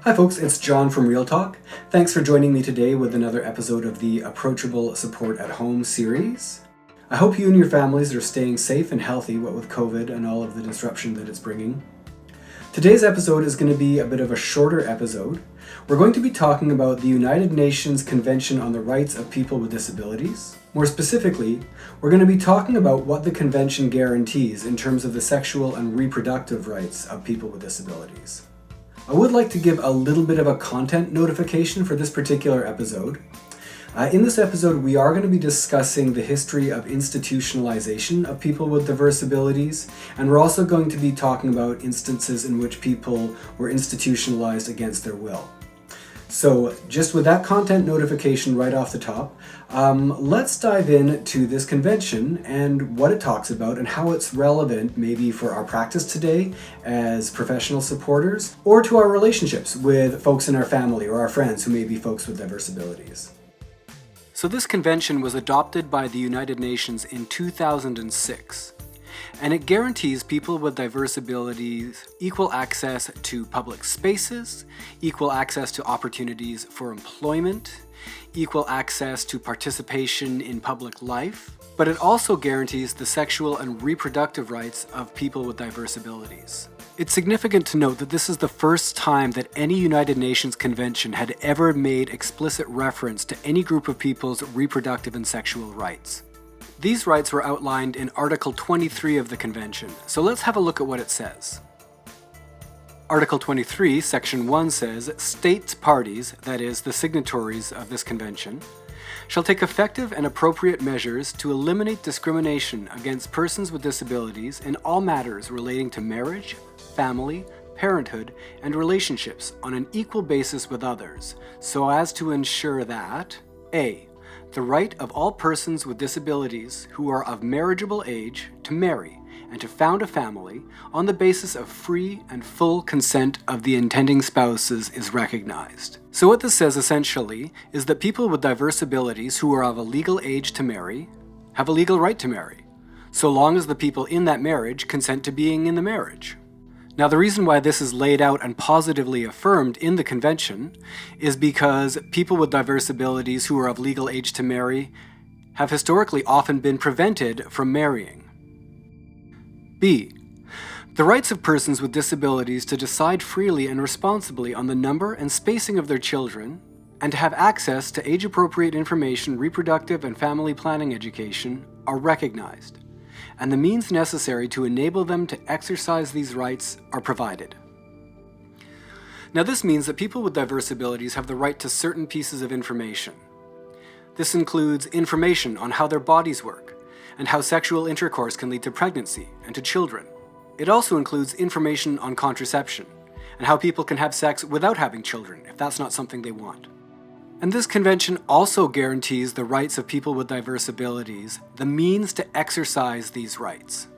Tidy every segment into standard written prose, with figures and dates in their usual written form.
Hi folks, it's John from Real Talk. Thanks for joining me today with another episode of the Approachable Support at Home series. I hope you and your families are staying safe and healthy, what with COVID and all of the disruption that it's bringing. Today's episode is going to be a bit of a shorter episode. We're going to be talking about the United Nations Convention on the Rights of People with Disabilities. More specifically, we're going to be talking about what the convention guarantees in terms of the sexual and reproductive rights of people with disabilities. I would like to give a little bit of a content notification for this particular episode. In this episode, we are going to be discussing the history of institutionalization of people with diverse abilities, and we're also going to be talking about instances in which people were institutionalized against their will. So just with that content notification right off the top, let's dive into this convention and what it talks about and how it's relevant maybe for our practice today as professional supporters or to our relationships with folks in our family or our friends who may be folks with diverse abilities. So this convention was adopted by the United Nations in 2006. And it guarantees people with diverse abilities equal access to public spaces, equal access to opportunities for employment, equal access to participation in public life, but it also guarantees the sexual and reproductive rights of people with diverse abilities. It's significant to note that this is the first time that any United Nations convention had ever made explicit reference to any group of people's reproductive and sexual rights. These rights were outlined in Article 23 of the Convention, so let's have a look at what it says. Article 23, Section 1 says, "States parties, that is, the signatories of this convention, shall take effective and appropriate measures to eliminate discrimination against persons with disabilities in all matters relating to marriage, family, parenthood, and relationships on an equal basis with others, so as to ensure that A. The right of all persons with disabilities who are of marriageable age to marry and to found a family on the basis of free and full consent of the intending spouses is recognized." So what this says essentially is that people with diverse abilities who are of a legal age to marry have a legal right to marry, so long as the people in that marriage consent to being in the marriage. Now, the reason why this is laid out and positively affirmed in the convention is because people with diverse abilities who are of legal age to marry have historically often been prevented from marrying. B. The rights of persons with disabilities to decide freely and responsibly on the number and spacing of their children and to have access to age-appropriate information, reproductive and family planning education are recognized, and the means necessary to enable them to exercise these rights are provided. Now, this means that people with diverse abilities have the right to certain pieces of information. This includes information on how their bodies work and how sexual intercourse can lead to pregnancy and to children. It also includes information on contraception and how people can have sex without having children if that's not something they want. And this convention also guarantees the rights of people with diverse abilities, the means to exercise these rights.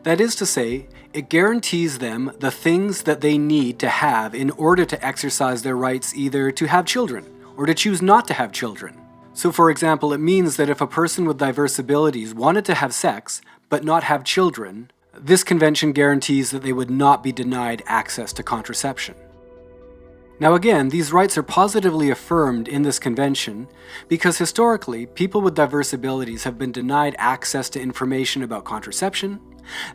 That is to say, it guarantees them the things that they need to have in order to exercise their rights either to have children or to choose not to have children. So for example, it means that if a person with diverse abilities wanted to have sex but not have children, this convention guarantees that they would not be denied access to contraception. Now again, these rights are positively affirmed in this convention because historically, people with diverse abilities have been denied access to information about contraception,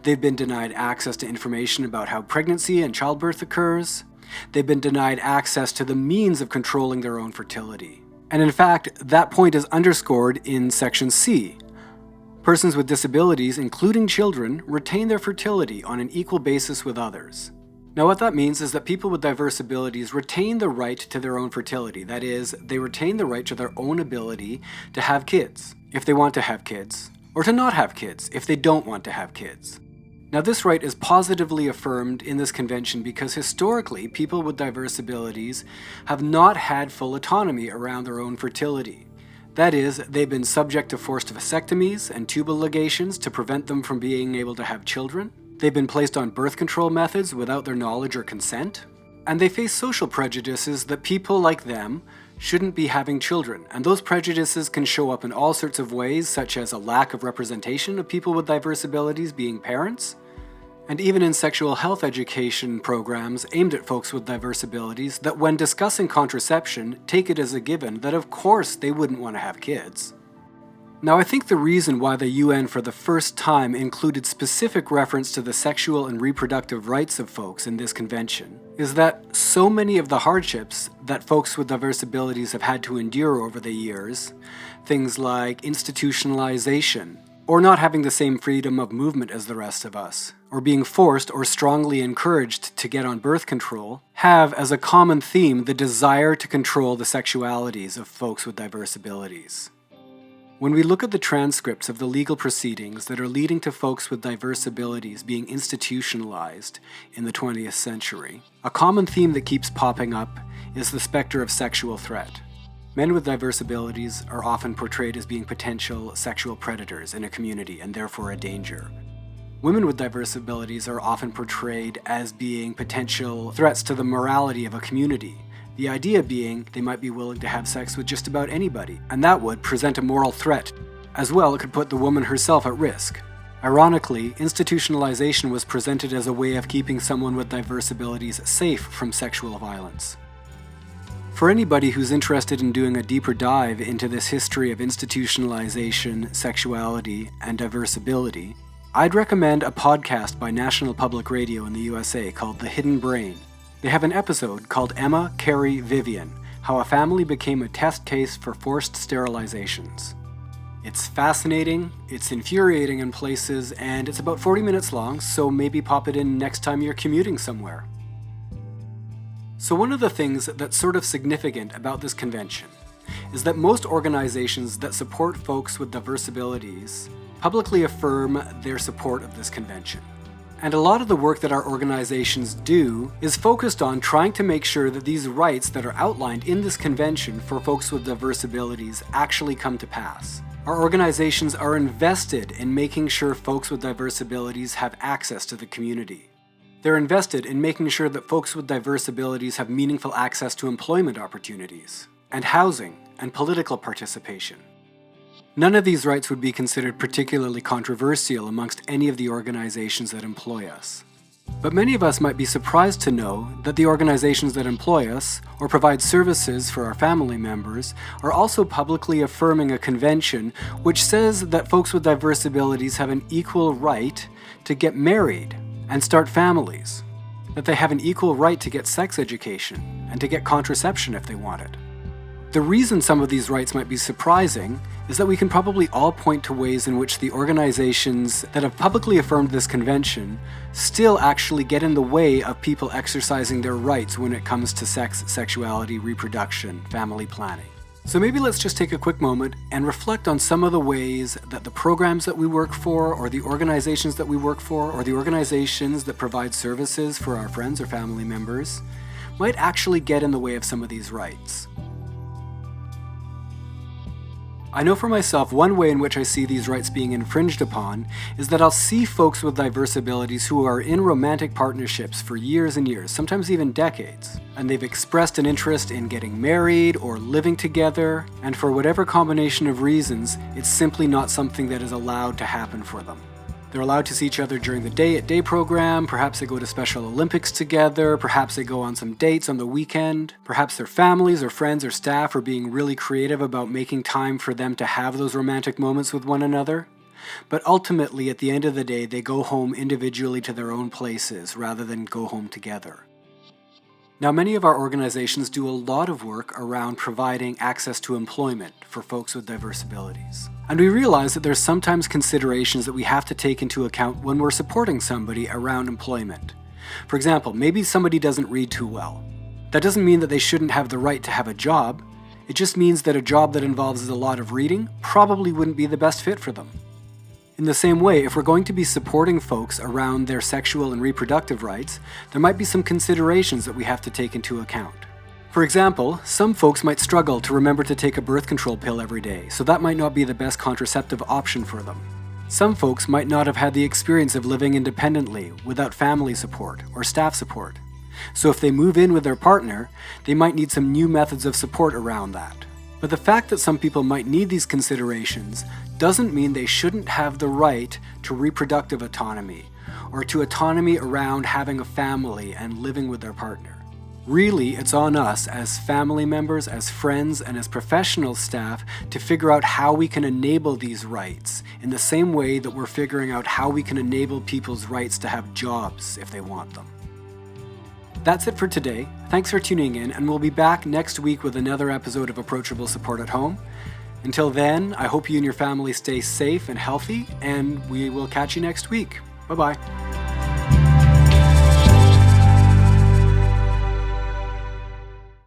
they've been denied access to information about how pregnancy and childbirth occurs, they've been denied access to the means of controlling their own fertility. And in fact, that point is underscored in Section C. Persons with disabilities, including children, retain their fertility on an equal basis with others. Now what that means is that people with diverse abilities retain the right to their own fertility. That is, they retain the right to their own ability to have kids, if they want to have kids, or to not have kids, if they don't want to have kids. Now this right is positively affirmed in this convention because historically, people with diverse abilities have not had full autonomy around their own fertility. That is, they've been subject to forced vasectomies and tubal ligations to prevent them from being able to have children. They've been placed on birth control methods without their knowledge or consent, and they face social prejudices that people like them shouldn't be having children, and those prejudices can show up in all sorts of ways, such as a lack of representation of people with diverse abilities being parents, And even in sexual health education programs aimed at folks with diverse abilities, that when discussing contraception, take it as a given that of course they wouldn't want to have kids. Now, I think the reason why the UN for the first time included specific reference to the sexual and reproductive rights of folks in this convention is that so many of the hardships that folks with diverse abilities have had to endure over the years, things like institutionalization, or not having the same freedom of movement as the rest of us, or being forced or strongly encouraged to get on birth control, have as a common theme the desire to control the sexualities of folks with diverse abilities. When we look at the transcripts of the legal proceedings that are leading to folks with diverse abilities being institutionalized in the 20th century, a common theme that keeps popping up is the specter of sexual threat. Men with diverse abilities are often portrayed as being potential sexual predators in a community and therefore a danger. Women with diverse abilities are often portrayed as being potential threats to the morality of a community. The idea being they might be willing to have sex with just about anybody, and that would present a moral threat. As well, it could put the woman herself at risk. Ironically, institutionalization was presented as a way of keeping someone with diverse abilities safe from sexual violence. For anybody who's interested in doing a deeper dive into this history of institutionalization, sexuality, and diverse ability, I'd recommend a podcast by National Public Radio in the USA called The Hidden Brain. They have an episode called Emma, Carrie, Vivian, How a Family Became a Test Case for Forced Sterilizations. It's fascinating, it's infuriating in places, and it's about 40 minutes long, so maybe pop it in next time you're commuting somewhere. So one of the things that's sort of significant about this convention is that most organizations that support folks with diverse abilities publicly affirm their support of this convention. And a lot of the work that our organizations do is focused on trying to make sure that these rights that are outlined in this convention for folks with diverse abilities actually come to pass. Our organizations are invested in making sure folks with diverse abilities have access to the community. They're invested in making sure that folks with diverse abilities have meaningful access to employment opportunities, and housing, and political participation. None of these rights would be considered particularly controversial amongst any of the organizations that employ us. But many of us might be surprised to know that the organizations that employ us, or provide services for our family members, are also publicly affirming a convention which says that folks with diverse abilities have an equal right to get married and start families, that they have an equal right to get sex education and to get contraception if they want it. The reason some of these rights might be surprising is that we can probably all point to ways in which the organizations that have publicly affirmed this convention still actually get in the way of people exercising their rights when it comes to sex, sexuality, reproduction, family planning. So maybe let's just take a quick moment and reflect on some of the ways that the programs that we work for, or the organizations that we work for, or the organizations that provide services for our friends or family members might actually get in the way of some of these rights. I know for myself, one way in which I see these rights being infringed upon is that I'll see folks with diverse abilities who are in romantic partnerships for years and years, sometimes even decades, and they've expressed an interest in getting married or living together, and for whatever combination of reasons, it's simply not something that is allowed to happen for them. They're allowed to see each other during the day-at-day program, perhaps they go to Special Olympics together, perhaps they go on some dates on the weekend, perhaps their families or friends or staff are being really creative about making time for them to have those romantic moments with one another. But ultimately, at the end of the day, they go home individually to their own places rather than go home together. Now, many of our organizations do a lot of work around providing access to employment for folks with diverse abilities. And we realize that there's sometimes considerations that we have to take into account when we're supporting somebody around employment. For example, maybe somebody doesn't read too well. That doesn't mean that they shouldn't have the right to have a job. It just means that a job that involves a lot of reading probably wouldn't be the best fit for them. In the same way, if we're going to be supporting folks around their sexual and reproductive rights, there might be some considerations that we have to take into account. For example, some folks might struggle to remember to take a birth control pill every day, so that might not be the best contraceptive option for them. Some folks might not have had the experience of living independently without family support or staff support. So if they move in with their partner, they might need some new methods of support around that. But the fact that some people might need these considerations doesn't mean they shouldn't have the right to reproductive autonomy, or to autonomy around having a family and living with their partner. Really, it's on us as family members, as friends, and as professional staff to figure out how we can enable these rights in the same way that we're figuring out how we can enable people's rights to have jobs if they want them. That's it for today. Thanks for tuning in, and we'll be back next week with another episode of Approachable Support at Home. Until then, I hope you and your family stay safe and healthy, and we will catch you next week. Bye-bye.